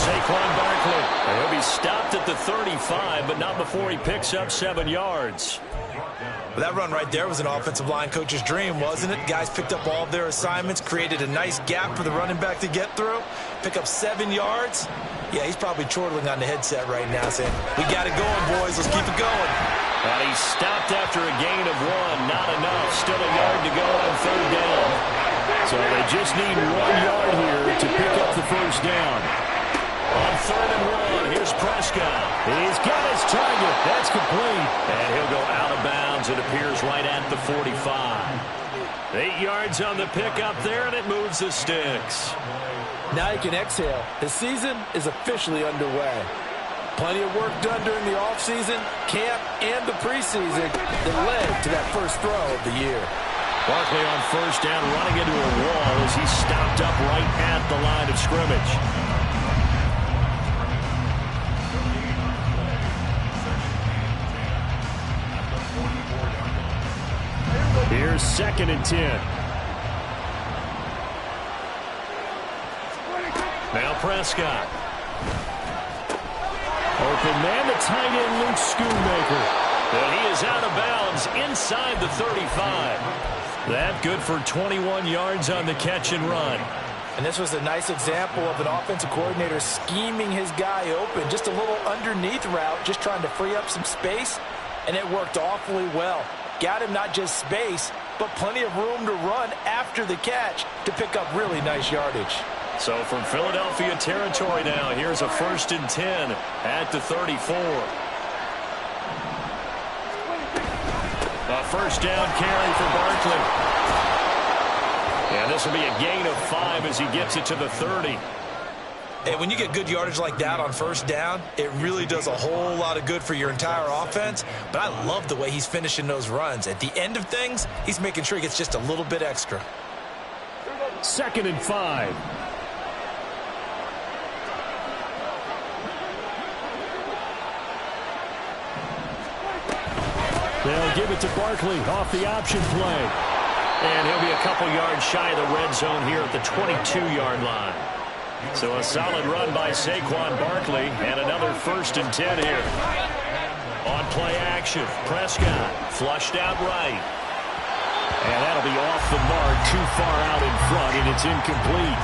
Saquon Barkley. He'll be stopped at the 35, but not before he picks up 7 yards. Well, that run right there was an offensive line coach's dream, wasn't it? Guys picked up all of their assignments, created a nice gap for the running back to get through, pick up 7 yards. Yeah, he's probably chortling on the headset right now saying, we got it going, boys. Let's keep it going. And he's stopped after a gain of 1. Not enough. Still a yard to go on 3rd down. So they just need 1 yard here to pick up the 1st down. On 3rd and 1, here's Prescott. He's got his target. That's complete. And he'll go out of bounds. It appears right at the 45. 8 yards on the pickup there, and it moves the sticks. Now you can exhale. The season is officially underway. Plenty of work done during the offseason, camp, and the preseason that led to that first throw of the year. Barkley on 1st down, running into a wall as he's stopped up right at the line of scrimmage. Here's 2nd and 10. Now Prescott. Open man, the tight end, Luke Schoonmaker. And he is out of bounds inside the 35. That good for 21 yards on the catch and run. And this was a nice example of an offensive coordinator scheming his guy open. Just a little underneath route, just trying to free up some space. And it worked awfully well. Got him not just space, but plenty of room to run after the catch to pick up really nice yardage. So from Philadelphia territory now, here's a 1st and 10 at the 34. A 1st down carry for Barkley. And this will be a gain of 5 as he gets it to the 30. And when you get good yardage like that on 1st down, it really does a whole lot of good for your entire offense. But I love the way he's finishing those runs. At the end of things, he's making sure he gets just a little bit extra. 2nd and 5. They'll give it to Barkley off the option play. And he'll be a couple yards shy of the red zone here at the 22-yard line. So a solid run by Saquon Barkley and another 1st and 10 here. On play action, Prescott flushed out right. And that'll be off the mark, too far out in front, and it's incomplete.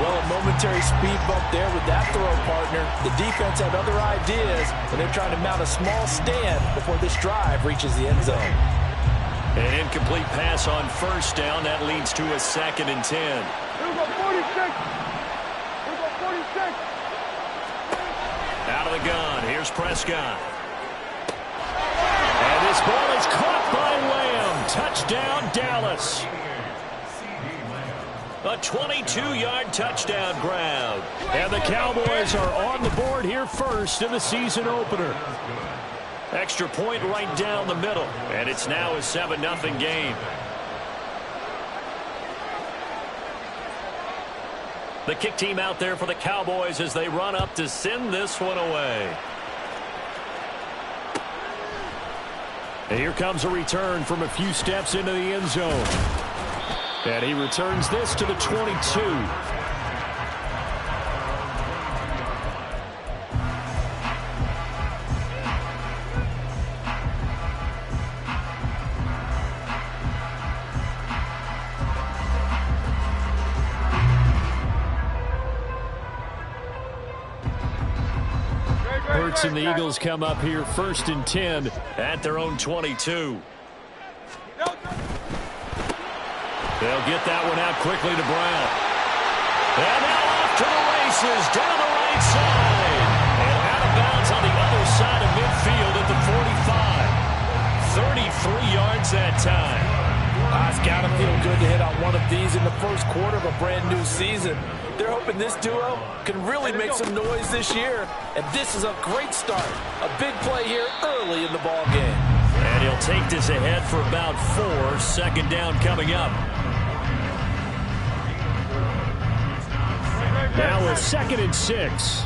Well, a momentary speed bump there with that throw, partner. The defense had other ideas, and they're trying to mount a small stand before this drive reaches the end zone. An incomplete pass on 1st down. That leads to a 2nd and 10. Here we go, 46. Here we go, 46. Out of the gun, here's Prescott. And this ball is caught by Lamb. Touchdown, Dallas. A 22-yard touchdown grab. And the Cowboys are on the board here first in the season opener. Extra point right down the middle. And it's now a 7-0 game. The kick team out there for the Cowboys as they run up to send this one away. And here comes a return from a few steps into the end zone. And he returns this to the 22. Hurts and the Eagles come up here 1st and 10 at their own 22. They'll get that one out quickly to Brown. And now off to the races down the right side. And out of bounds on the other side of midfield at the 45. 33 yards that time. It's got to feel good to hit on one of these in the first quarter of a brand new season. They're hoping this duo can really make some noise this year. And this is a great start. A big play here early in the ball game. And he'll take this ahead for about 4. 2nd down coming up. Now a 2nd and 6.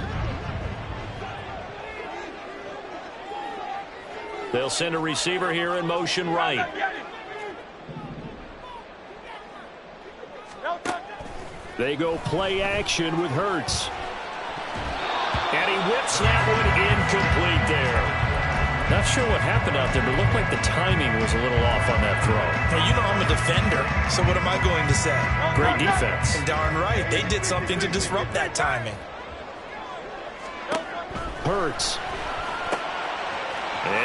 They'll send a receiver here in motion right. They go play action with Hurts. And he whips that one incomplete there. Not sure what happened out there, but it looked like the timing was a little off on that throw. Well, you know I'm a defender, so what am I going to say? Great defense. Darn right. They did something to disrupt that timing. Hurts.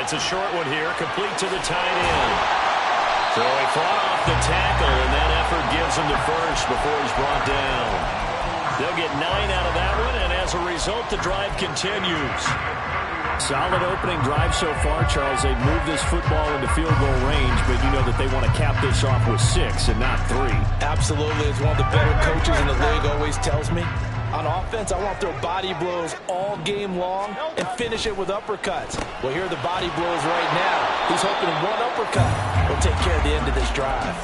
It's a short one here, complete to the tight end. So he fought off the tackle, and that effort gives him to first before he's brought down. They'll get 9 out of that one, and as a result, the drive continues. Solid opening drive so far, Charles. They've moved this football into field goal range, but you know that they want to cap this off with 6 and not 3. Absolutely. As one of the better coaches in the league always tells me, on offense, I want to throw body blows all game long and finish it with uppercuts. Well, here are the body blows right now. He's hoping one uppercut will take care of the end of this drive.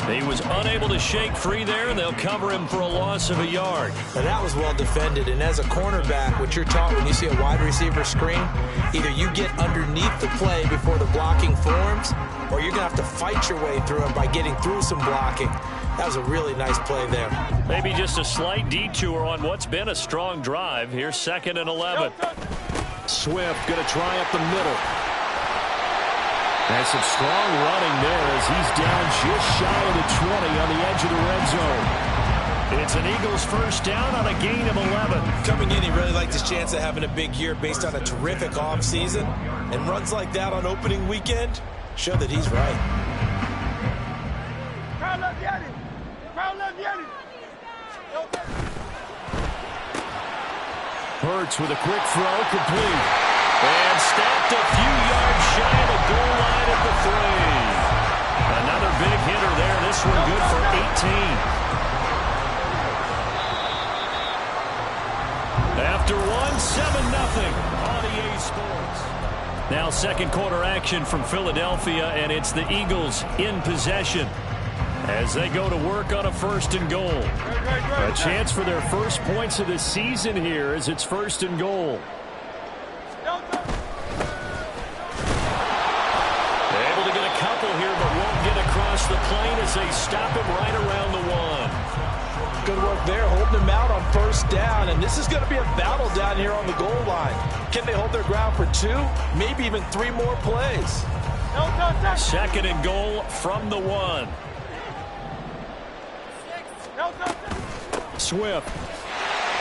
He was unable to shake free there, and they'll cover him for a loss of a yard. Now, that was well defended, and as a cornerback, what you're taught when you see a wide receiver screen, either you get underneath the play before the blocking forms, or you're going to have to fight your way through it by getting through some blocking. That was a really nice play there. Maybe just a slight detour on what's been a strong drive. Here's 2nd and 11. Swift going to try up the middle. And some strong running there as he's down just shy of the 20 on the edge of the red zone. It's an Eagles first down on a gain of 11. Coming in, he really liked his chance of having a big year based on a terrific offseason. And runs like that on opening weekend show that he's right. Hurts with a quick throw, complete. And stopped a few yards shy of the goal line at the 3. Another big hitter there. This one good for 18. After 7-0 on EA Sports. Now second quarter action from Philadelphia, and it's the Eagles in possession as they go to work on a 1st and goal. A chance for their first points of the season here as it's 1st and goal. They're able to get a couple here, but won't get across the plane as they stop him right around the 1. Good work there, holding him out on 1st down, and this is going to be a battle down here on the goal line. Can they hold their ground for 2, maybe even 3 more plays? 2nd and goal from the 1. Swift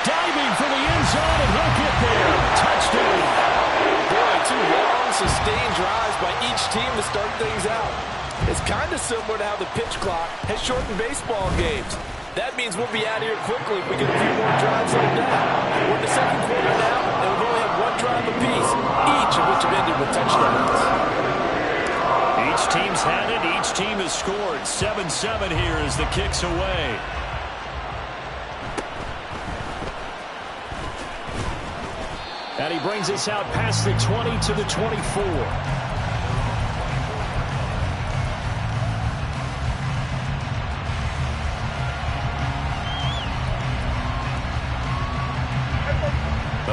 diving for the end zone, and he'll get there. Touchdown. Boy, 2 long, sustained drives by each team to start things out. It's kind of similar to how the pitch clock has shortened baseball games. That means we'll be out of here quickly if we get a few more drives like that. We're in the 2nd quarter now, and we've only had 1 drive apiece, each of which have ended with touchdowns. Each team's had it. Each team has scored. 7-7 here as the kick's away. And he brings us out past the 20 to the 24.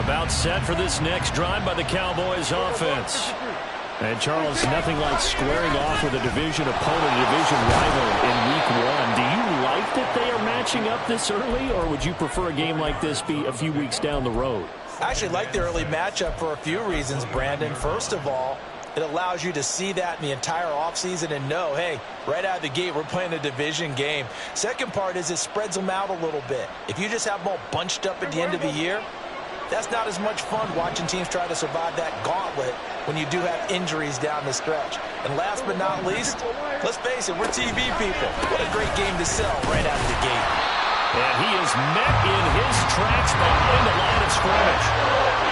About set for this next drive by the Cowboys offense. And Charles, nothing like squaring off with a division opponent, a division rival in week 1. Do you like that they are matching up this early, or would you prefer a game like this be a few weeks down the road? I actually like the early matchup for a few reasons, Brandon. First of all, it allows you to see that in the entire offseason and know, hey, right out of the gate, we're playing a division game. Second part is it spreads them out a little bit. If you just have them all bunched up at the end of the year, that's not as much fun watching teams try to survive that gauntlet when you do have injuries down the stretch. And last but not least, let's face it, we're TV people. What a great game to sell right out of the gate. And he is met in his tracks behind the line of scrimmage.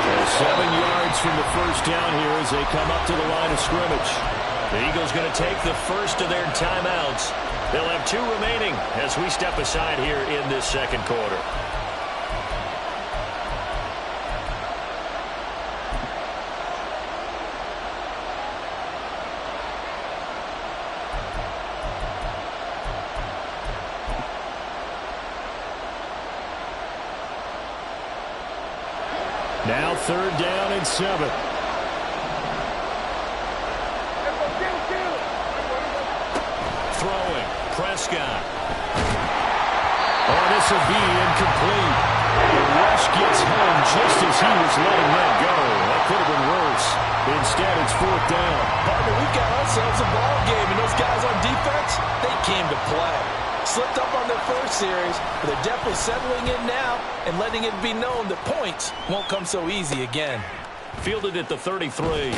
So 7 yards from the first down here as they come up to the line of scrimmage. The Eagles going to take the first of their timeouts. They'll have 2 remaining as we step aside here in this second quarter. Now 3rd down and 7. Throwing. Prescott. Oh, this will be incomplete. The rush gets home just as he was letting that go. That could have been worse. Instead, it's 4th down. Partner, we've got ourselves a ball game, and those guys on defense, they came to play. Slipped up on their first series, but they're definitely settling in now and letting it be known that points won't come so easy again. Fielded at the 33.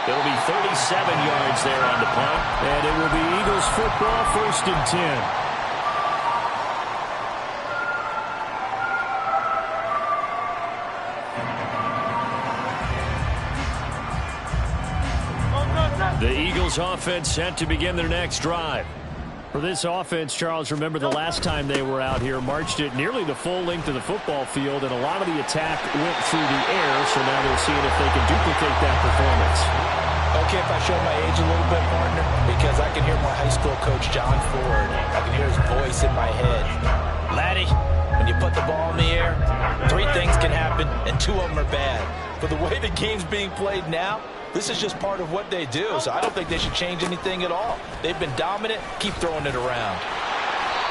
It'll be 37 yards there on the punt, and it will be Eagles football, 1st and 10. The Eagles offense set to begin their next drive. For this offense, Charles, remember the last time they were out here, marched it nearly the full length of the football field, and a lot of the attack went through the air, so now they're seeing if they can duplicate that performance. Okay, if I show my age a little bit, partner, because I can hear my high school coach, John Ford. I can hear his voice in my head. Laddie, when you put the ball in the air, 3 things can happen, and 2 of them are bad. But the way the game's being played now, this is just part of what they do, so I don't think they should change anything at all. They've been dominant. Keep throwing it around.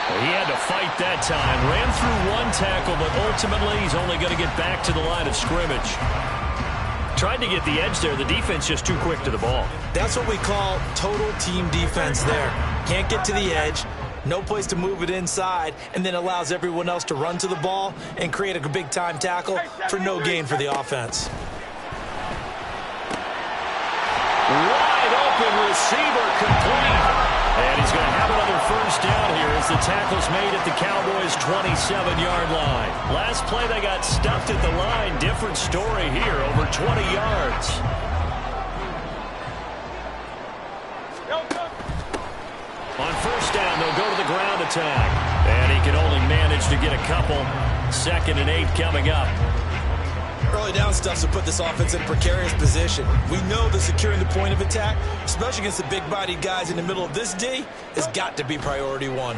Well, he had to fight that time. Ran through 1 tackle, but ultimately he's only going to get back to the line of scrimmage. Tried to get the edge there. The defense just too quick to the ball. That's what we call total team defense there. Can't get to the edge, no place to move it inside, and then allows everyone else to run to the ball and create a big-time tackle for no gain for the offense. Wide open receiver complete. And he's going to have another 1st down here as the tackle's made at the Cowboys' 27-yard line. Last play they got stuffed at the line. Different story here, over 20 yards. On 1st down, they'll go to the ground attack. And he can only manage to get a couple. 2nd and 8 coming up. Early down stuff to put this offense in a precarious position. We know that securing the point of attack, especially against the big-bodied guys in the middle of this D, has got to be priority 1. Now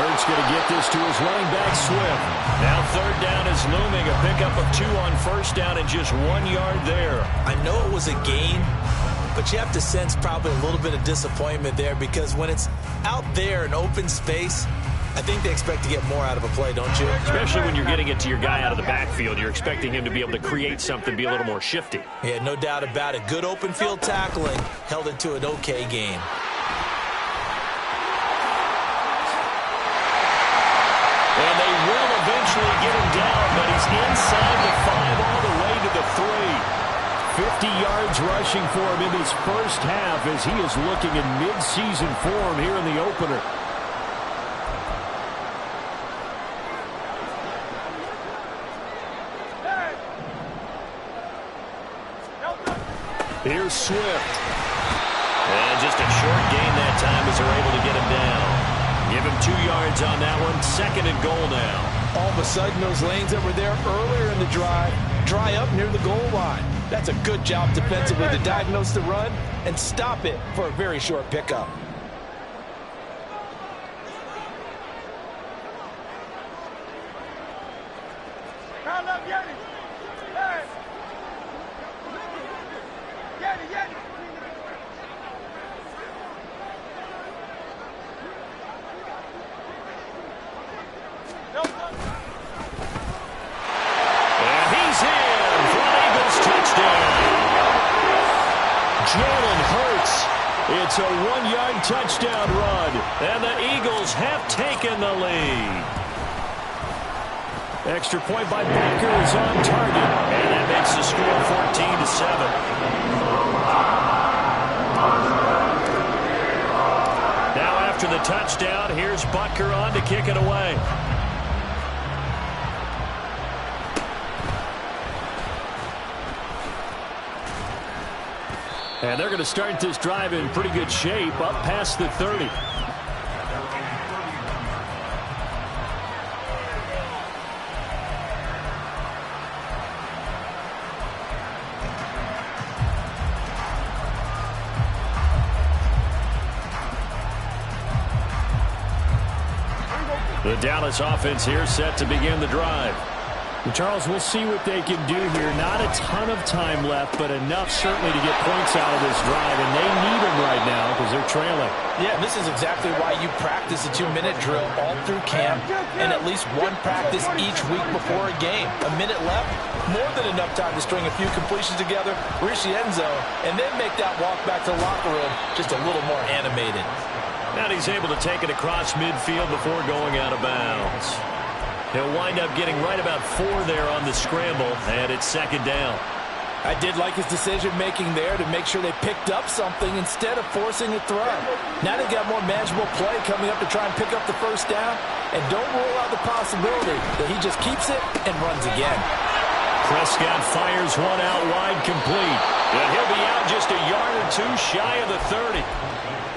Hurts going to get this to his running back, Swift. Now 3rd down is looming. A pickup of 2 on 1st down and just 1 yard there. I know it was a gain, but you have to sense probably a little bit of disappointment there because when it's out there in open space, I think they expect to get more out of a play, don't you? Especially when you're getting it to your guy out of the backfield. You're expecting him to be able to create something, be a little more shifty. Yeah, no doubt about it. Good open field tackling held it to an okay game. And they will eventually get him down, but he's inside the 5 all the way to the 3. 50 yards rushing for him in his first half as he is looking in mid-season form here in the opener. Here's Swift. And just a short gain that time as they're able to get him down. Give him 2 yards on that one. 2nd and goal now. All of a sudden, those lanes that were there earlier in the drive dry up near the goal line. That's a good job defensively to diagnose the run and stop it for a very short pickup. It's a 1-yard touchdown run, and the Eagles have taken the lead. Extra point by Baker is on target, and that makes the score 14-7. Now after the touchdown, here's Butker on to kick it away. And they're going to start this drive in pretty good shape, up past the 30. The Dallas offense here set to begin the drive. Charles, we'll see what they can do here. Not a ton of time left, but enough certainly to get points out of this drive, and they need them right now because they're trailing. Yeah, and this is exactly why you practice a 2-minute drill all through camp and at least one practice each week before a game. A minute left, more than enough time to string a few completions together, reach the end zone, and then make that walk back to the locker room just a little more animated. And he's able to take it across midfield before going out of bounds. He'll wind up getting right about 4 there on the scramble, and it's second down. I did like his decision-making there to make sure they picked up something instead of forcing a throw. Now they've got more manageable play coming up to try and pick up the first down, and don't rule out the possibility that he just keeps it and runs again. Prescott fires one out wide complete. And he'll be out just a yard or 2 shy of the 30.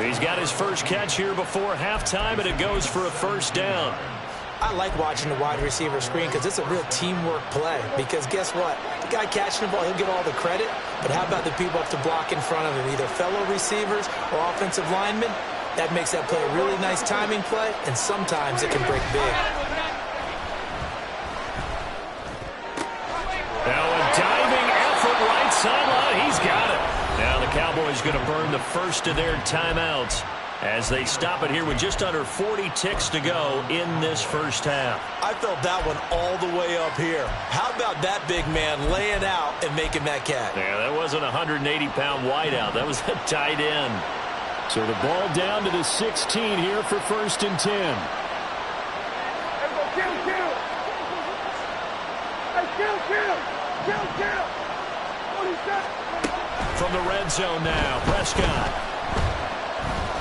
He's got his first catch here before halftime, and it goes for a first down. I like watching the wide receiver screen because it's a real teamwork play. Because guess what? The guy catching the ball, he'll get all the credit. But how about the people up to block in front of him, either fellow receivers or offensive linemen? That makes that play a really nice timing play, and sometimes it can break big. Now a diving effort right sideline. He's got it. Now the Cowboys going to burn the first of their timeouts as they stop it here with just under 40 ticks to go in this first half. I felt that one all the way up here. How about that big man laying out and making that catch? Yeah, that wasn't a 180-pound wideout. That was a tight end. So the ball down to the 16 here for first and 10. From the red zone now, Prescott.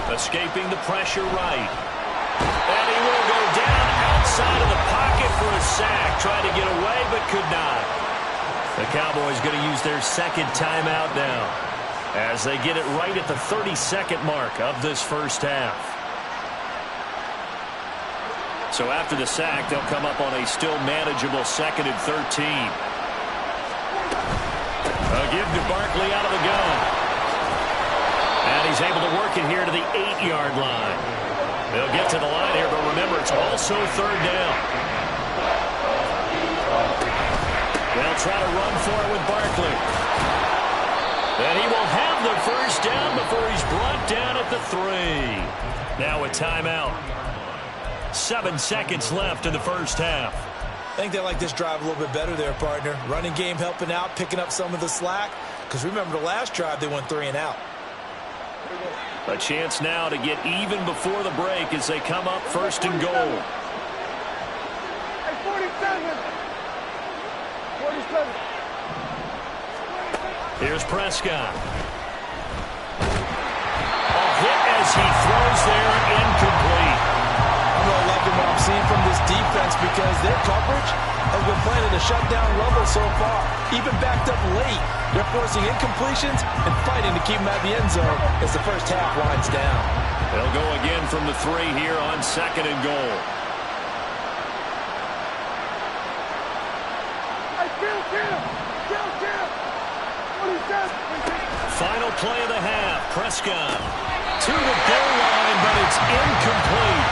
Escaping the pressure right. And he will go down outside of the pocket for a sack. Tried to get away, but could not. The Cowboys going to use their second timeout now as they get it right at the 30-second mark of this first half. So after the sack, they'll come up on a still manageable 2nd and 13. A give to Barkley out of the gun. And he's able to work it here to the 8-yard line. They'll get to the line here, but remember, it's also third down. They'll try to run for it with Barkley. And he will have the first down before he's brought down at the 3. Now a timeout. 7 seconds left in the first half. I think they like this drive a little bit better there, partner. Running game helping out, picking up some of the slack. Because remember, the last drive, they went 3 and out. A chance now to get even before the break as they come up first and goal. 47. Here's Prescott. A hit as he throws there, incomplete. I'm really liking what I'm seeing from this defense because their coverage has been playing at a shutdown level so far. Even backed up late, they're forcing incompletions and fighting to keep them at the end zone as the first half winds down. They'll go again from the 3 here on 2nd and goal. Final play of the half. Prescott to the goal line, but it's incomplete.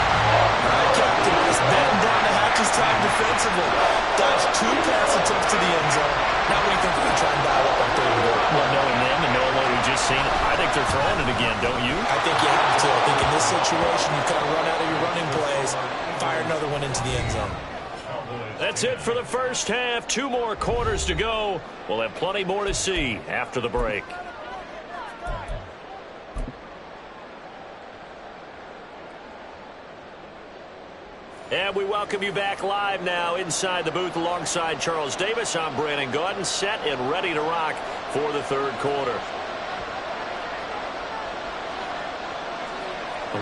Captain is batting down the hatches time defensively. Dodged 2 pass attempts to the end zone. Now what do you think they're going to try and dial up on 3rd and goal? Well, knowing them and knowing what we've just seen, I think they're throwing it again, don't you? I think you have to. I think in this situation, you kind of run out of your running plays, fire another one into the end zone. That's it for the first half. 2 more quarters to go. We'll have plenty more to see after the break. And we welcome you back live now inside the booth alongside Charles Davis. I'm Brandon Gaudin, set and ready to rock for the 3rd quarter.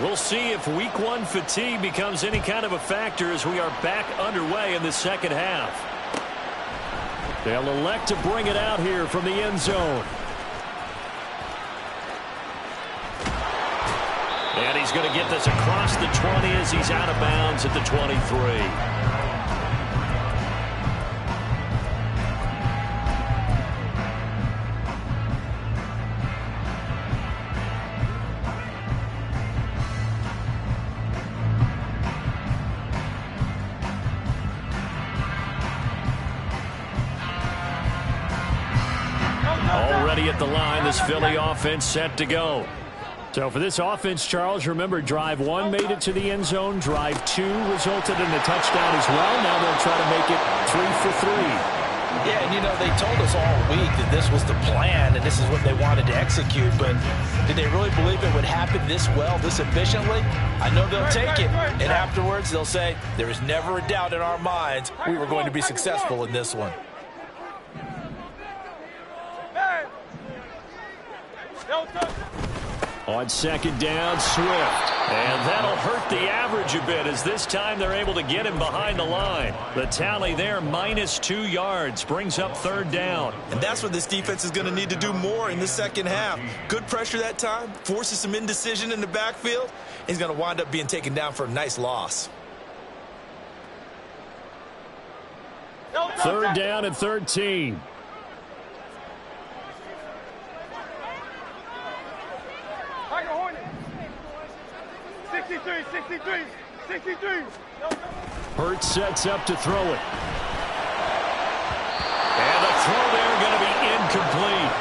We'll see if week 1 fatigue becomes any kind of a factor as we are back underway in the second half. They'll elect to bring it out here from the end zone. And he's going to get this across the 20 as he's out of bounds at the 23. ready at the line. This Philly offense set to go. So for this offense, Charles, remember, drive 1 made it to the end zone. Drive 2 resulted in a touchdown as well. Now they'll try to make it 3 for 3. Yeah, and you know, they told us all week that this was the plan and this is what they wanted to execute, but did they really believe it would happen this well, this efficiently? I know they'll take it, and afterwards they'll say, there was never a doubt in our minds we were going to be successful in this one. On second down, Swift. And that'll hurt the average a bit as this time they're able to get him behind the line. The tally there, -2 yards, brings up third down. And that's what this defense is going to need to do more in the second half. Good pressure that time, forces some indecision in the backfield. He's going to wind up being taken down for a nice loss. Third down and 13. Hurts sets up to throw it. And the throw there going to be incomplete.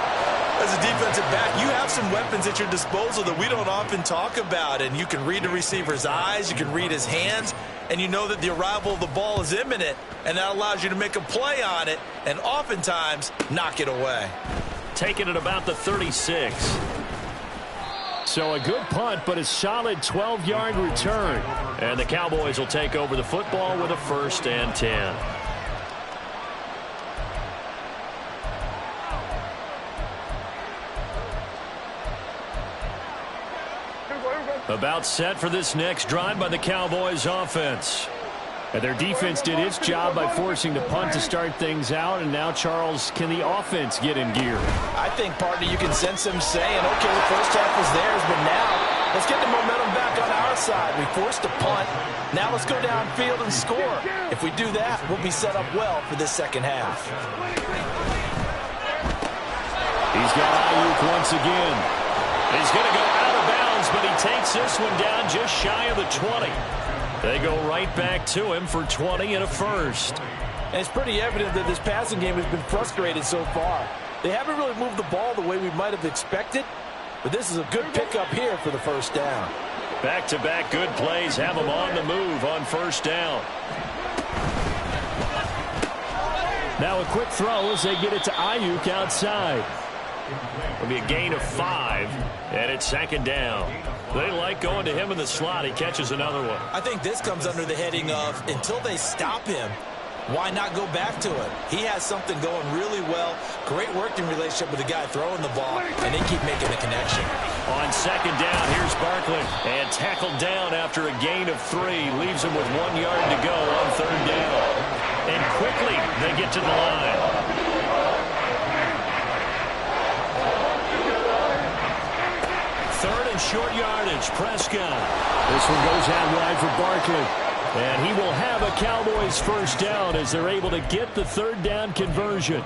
As a defensive back, you have some weapons at your disposal that we don't often talk about. And you can read the receiver's eyes, you can read his hands, and you know that the arrival of the ball is imminent. And that allows you to make a play on it and oftentimes knock it away. Taking it about the 36. So a good punt, but a solid 12-yard return. And the Cowboys will take over the football with a 1st and 10. About set for this next drive by the Cowboys offense. And their defense did its job by forcing the punt to start things out. And now, Charles, can the offense get in gear? I think, partner, you can sense them saying, okay, the first half was theirs, but now let's get the momentum back on our side. We forced a punt. Now let's go downfield and score. If we do that, we'll be set up well for this second half. He's got Ayuk once again. He's going to go out of bounds, but he takes this one down just shy of the 20. They go right back to him for 20 and a 1st. And it's pretty evident that this passing game has been frustrated so far. They haven't really moved the ball the way we might have expected, but this is a good pickup here for the 1st down. Back-to-back good plays have them on the move on 1st down. Now a quick throw as they get it to Ayuk outside. It'll be a gain of 5, and it's 2nd down. They like going to him in the slot. He catches another one. I think this comes under the heading of, until they stop him, why not go back to it? He has something going really well. Great working relationship with the guy throwing the ball, and they keep making the connection. On 2nd down, here's Barkley. And tackled down after a gain of 3. Leaves him with 1 yard to go on 3rd down. And quickly, they get to the line. Third and short yardage, Prescott. This one goes out wide for Barkley. And he will have a Cowboys 1st down as they're able to get the 3rd down conversion.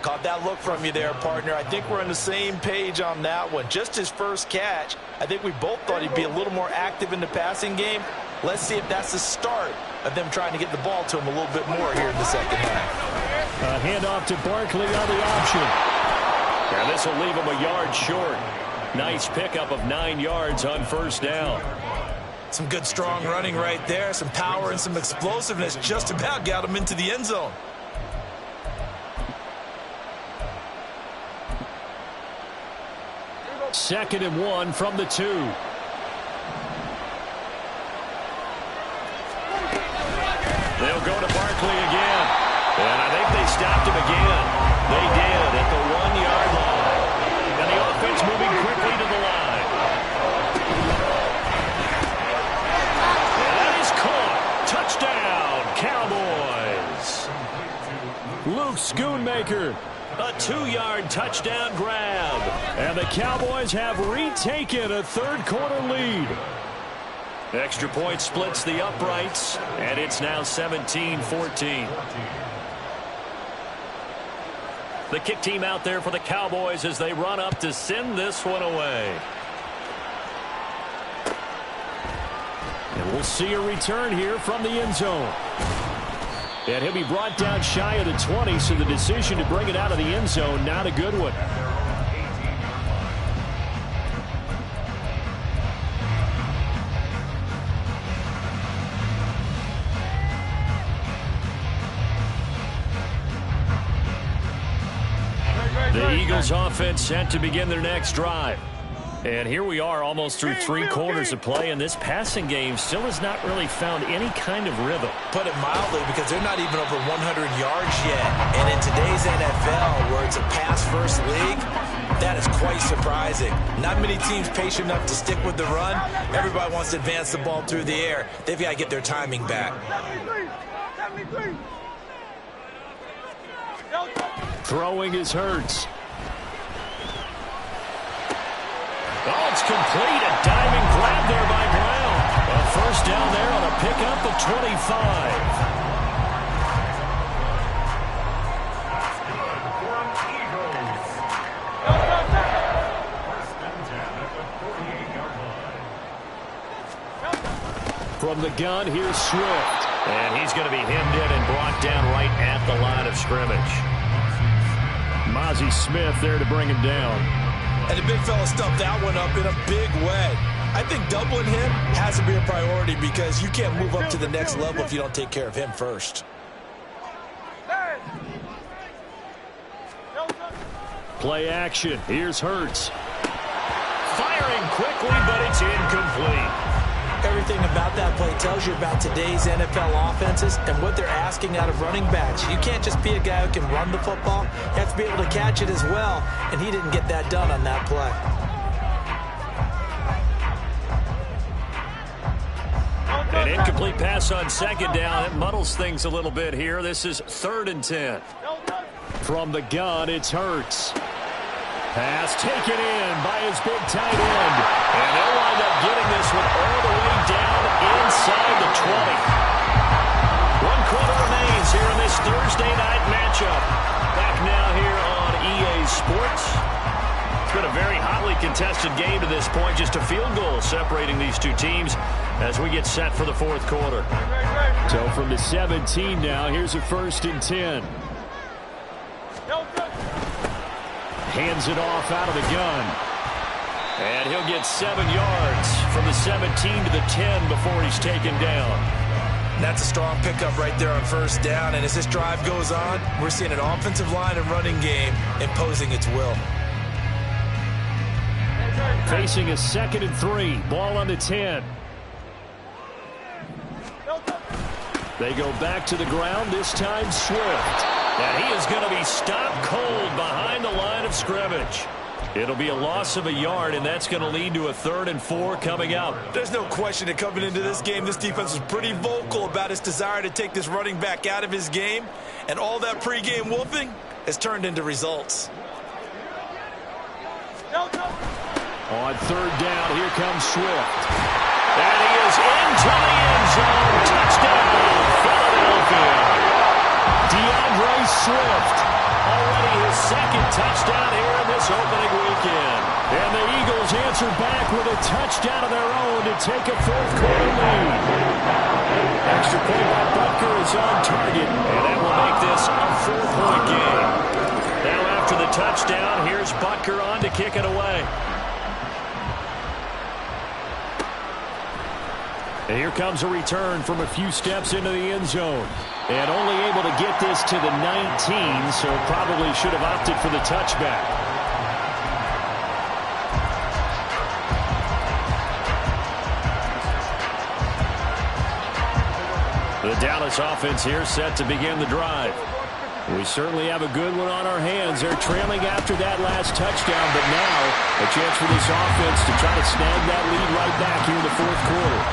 Caught that look from you there, partner. I think we're on the same page on that one. Just his first catch. I think we both thought he'd be a little more active in the passing game. Let's see if that's the start of them trying to get the ball to him a little bit more here in the second half. A handoff to Barkley on the option. And this will leave him a yard short. Nice pickup of 9 yards on 1st down. Some good, strong running right there. Some power and some explosiveness. Just about got him into the end zone. Second and 1 from the 2. They'll go to Barkley again. And I think they stopped him again. They did at the 1-yard line. And the offense moving quickly to the line. And that is caught. Touchdown, Cowboys. Luke Schoonmaker. A 2-yard touchdown grab. And the Cowboys have retaken a third-quarter lead. Extra point splits the uprights, and it's now 17-14. The kick team out there for the Cowboys as they run up to send this one away. And we'll see a return here from the end zone. And he'll be brought down shy of the 20, so the decision to bring it out of the end zone, not a good one. The Eagles offense set to begin their next drive. And here we are almost through 3 quarters of play, and this passing game still has not really found any kind of rhythm. Put it mildly, because they're not even over 100 yards yet. And in today's NFL, where it's a pass-first league, that is quite surprising. Not many teams patient enough to stick with the run. Everybody wants to advance the ball through the air. They've got to get their timing back. 73. Throwing is Hurts. Oh, it's complete. A diving grab there by Brown. A first down there on a pickup of 25. From the gun, here's Swift. And he's going to be hemmed in and brought down right at the line of scrimmage. Mozzie Smith there to bring him down. And the big fella stuffed that one up in a big way. I think doubling him has to be a priority, because you can't move up to the next level if you don't take care of him first. Play action. Here's Hurts. Firing quickly, but it's incomplete. Everything about that play tells you about today's NFL offenses and what they're asking out of running backs. You can't just be a guy who can run the football. You have to be able to catch it as well, and he didn't get that done on that play. An incomplete pass on second down. It muddles things a little bit here. This is 3rd and 10. From the gun, it's Hurts. Pass taken in by his big tight end. And they'll wind up getting this one all the way down inside the 20. 1 quarter remains here in this Thursday night matchup. Back now here on EA Sports. It's been a very hotly contested game to this point. Just a field goal separating these two teams as we get set for the 4th quarter. So from the 17 now, here's a 1st and 10. Hands it off out of the gun. And he'll get 7 yards from the 17 to the 10 before he's taken down. That's a strong pickup right there on 1st down. And as this drive goes on, we're seeing an offensive line and running game imposing its will. Facing a 2nd and 3. Ball on the 10. They go back to the ground, this time Swift. And he is going to be stopped cold behind the line of scrimmage. It'll be a loss of a yard, and that's going to lead to a 3rd and 4 coming up. There's no question that coming into this game, this defense was pretty vocal about its desire to take this running back out of his game. And all that pregame wolfing has turned into results. On 3rd down, here comes Swift. And he is into the end zone. Touchdown, Philadelphia. DeAndre Swift, already his 2nd touchdown here in this opening weekend. And the Eagles answer back with a touchdown of their own to take a 4th quarter lead. Extra point by Butker is on target, and that will make this a 4-point game. Now after the touchdown, here's Butker on to kick it away. And here comes a return from a few steps into the end zone. And only able to get this to the 19, so probably should have opted for the touchback. The Dallas offense here set to begin the drive. We certainly have a good one on our hands. They're trailing after that last touchdown, but now a chance for this offense to try to snag that lead right back here in the 4th quarter.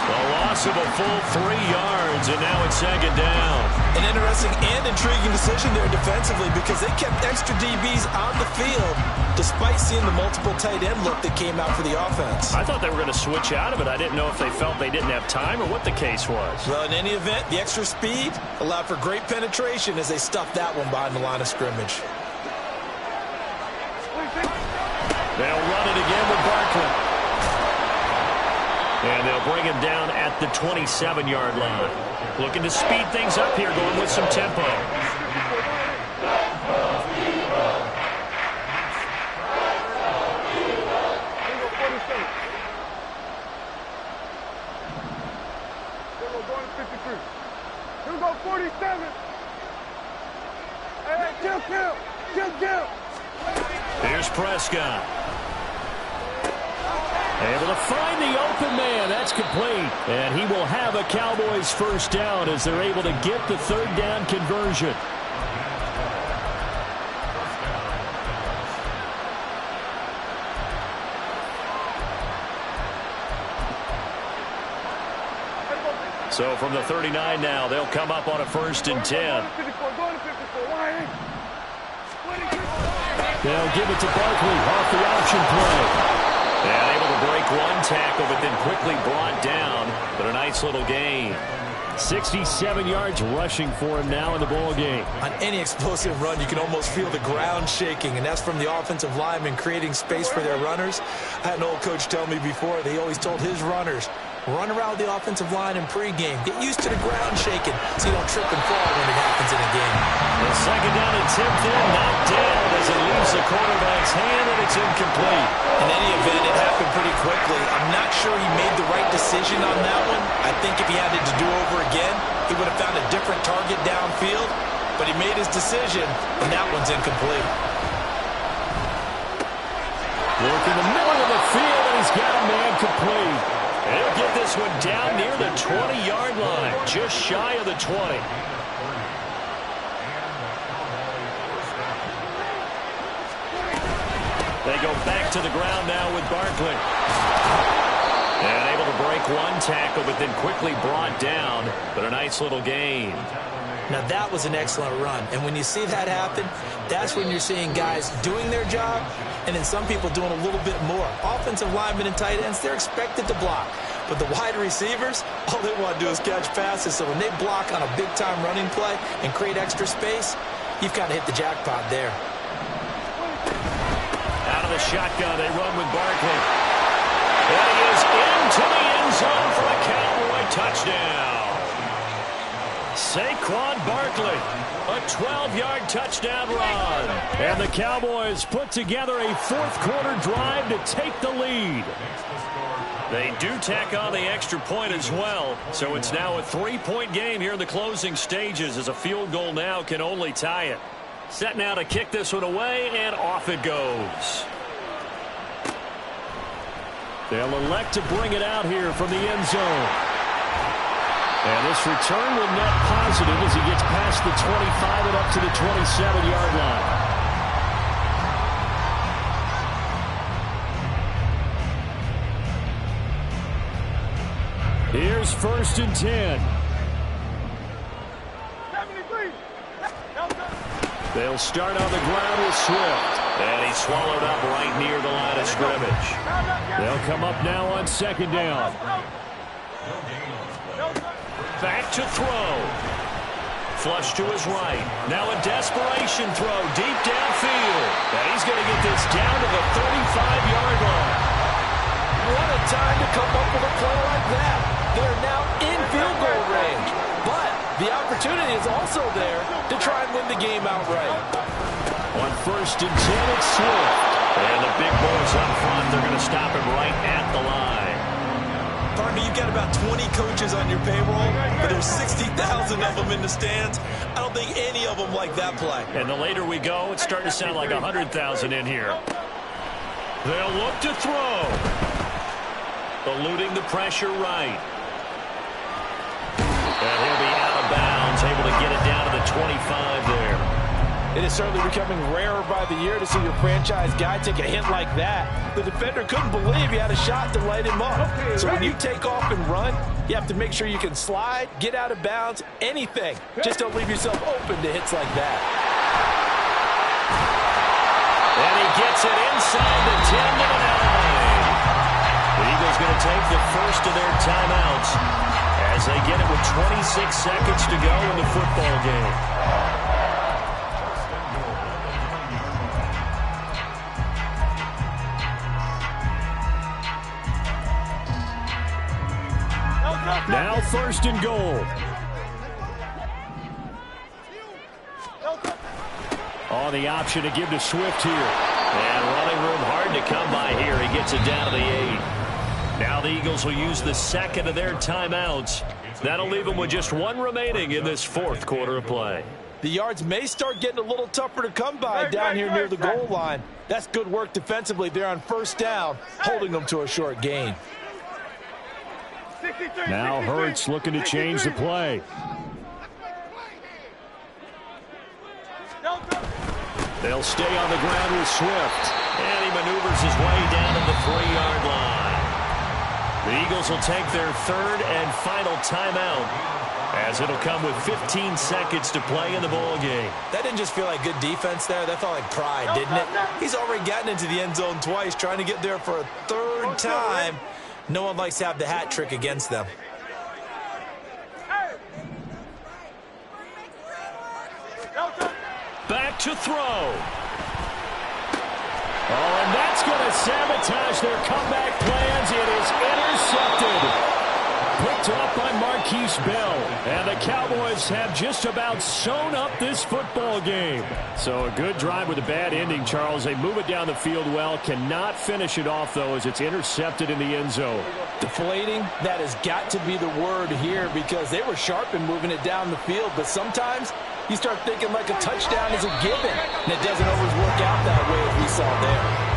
A loss of a full 3 yards, and now it's 2nd down. An interesting and intriguing decision there defensively, because they kept extra DBs on the field despite seeing the multiple tight end look that came out for the offense. I thought they were going to switch out of it. I didn't know if they felt they didn't have time or what the case was. Well, in any event, the extra speed allowed for great penetration as they stuffed that one behind the line of scrimmage. They'll run it again with Barkley. And they'll bring him down at the 27-yard line. Looking to speed things up here, going with some tempo. Here we go, 47. Hey, kill. Here's Prescott. Able to find the open man. That's complete. And he will have a Cowboys first down as they're able to get the third down conversion. So from the 39 now, they'll come up on a 1st and 10. They'll give it to Barkley off the option play. And able to break one tackle, but then quickly brought down. But a nice little gain. 67 yards rushing for him now in the ball game. On any explosive run, you can almost feel the ground shaking, and that's from the offensive linemen creating space for their runners. I had an old coach tell me before, they always told his runners, run around the offensive line in pregame. Get used to the ground shaking so you don't trip and fall when it happens in a game. The second down attempt there, knocked down as it leaves the quarterback's hand, and it's incomplete. In any event, it happened pretty quickly. I'm not sure he made the right decision on that one. I think if he had it to do over again, he would have found a different target downfield. But he made his decision, and that one's incomplete. Look in the middle of the field, and he's got a man complete. And he'll get this one down near the 20-yard line, just shy of the 20. They go back to the ground now with Barkley. And able to break one tackle, but then quickly brought down. But a nice little gain. Now, that was an excellent run. And when you see that happen, that's when you're seeing guys doing their job and then some people doing a little bit more. Offensive linemen and tight ends, they're expected to block. But the wide receivers, all they want to do is catch passes. So when they block on a big-time running play and create extra space, you've kind of hit the jackpot there. Out of the shotgun, they run with Barkley. And he is into the end zone for a Cowboy touchdown. Saquon Barkley, a 12-yard touchdown run. And the Cowboys put together a fourth-quarter drive to take the lead. They do tack on the extra point as well, so it's now a 3-point game here in the closing stages as a field goal now can only tie it. Set now to kick this one away, and off it goes. They'll elect to bring it out here from the end zone. And this return will net positive as he gets past the 25 and up to the 27-yard line. Here's 1st and 10. They'll start on the ground with Swift. And he's swallowed up right near the line of scrimmage. They'll come up now on 2nd down. Back to throw. Flush to his right. Now a desperation throw deep downfield. And he's going to get this down to the 35-yard line. What a time to come up with a play like that. They're now in field goal range. But the opportunity is also there to try and win the game outright. On 1st and 10, it's Swift. And the big boys up front, they're going to stop him right at the line. Partner, you've got about 20 coaches on your payroll, but there's 60,000 of them in the stands. I don't think any of them like that play. And the later we go, it's starting to sound like 100,000 in here. They'll look to throw. Eluding the pressure right. And he'll be out of bounds, able to get it down to the 25 there. It is certainly becoming rarer by the year to see your franchise guy take a hit like that. The defender couldn't believe he had a shot to light him up. So when you take off and run, you have to make sure you can slide, get out of bounds, anything. Just don't leave yourself open to hits like that. And he gets it inside the 10 to the 9. The Eagles going to take the first of their timeouts as they get it with 26 seconds to go in the football game. Now 1st and goal. On the option to give to Swift here. And running room hard to come by here. He gets it down to the 8. Now the Eagles will use the second of their timeouts. That'll leave them with just one remaining in this fourth quarter of play. The yards may start getting a little tougher to come by down here near the goal line. That's good work defensively there on first down, holding them to a short gain. Now Hurts looking to change the play. They'll stay on the ground with Swift. And he maneuvers his way down to the 3-yard line. The Eagles will take their third and final timeout, as it'll come with 15 seconds to play in the ball game. That didn't just feel like good defense there. That felt like pride, didn't it? He's already gotten into the end zone twice, trying to get there for a third time. No one likes to have the hat trick against them. Back to throw. Oh, and that's going to sabotage their comeback plans. It is intercepted. Picked up by Marquise Bell. And the Cowboys have just about sewn up this football game. So a good drive with a bad ending, Charles. They move it down the field well. Cannot finish it off, though, as it's intercepted in the end zone. Deflating, that has got to be the word here, because they were sharp in moving it down the field. But sometimes you start thinking like a touchdown is a given, and it doesn't always work out that way, as we saw there.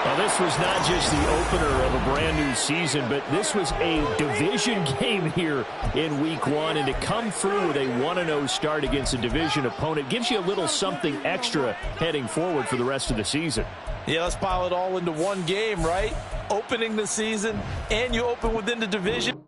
Well, this was not just the opener of a brand new season, but this was a division game here in week 1. And to come through with a 1-0 start against a division opponent gives you a little something extra heading forward for the rest of the season. Yeah, let's pile it all into one game, right? Opening the season, and you open within the division.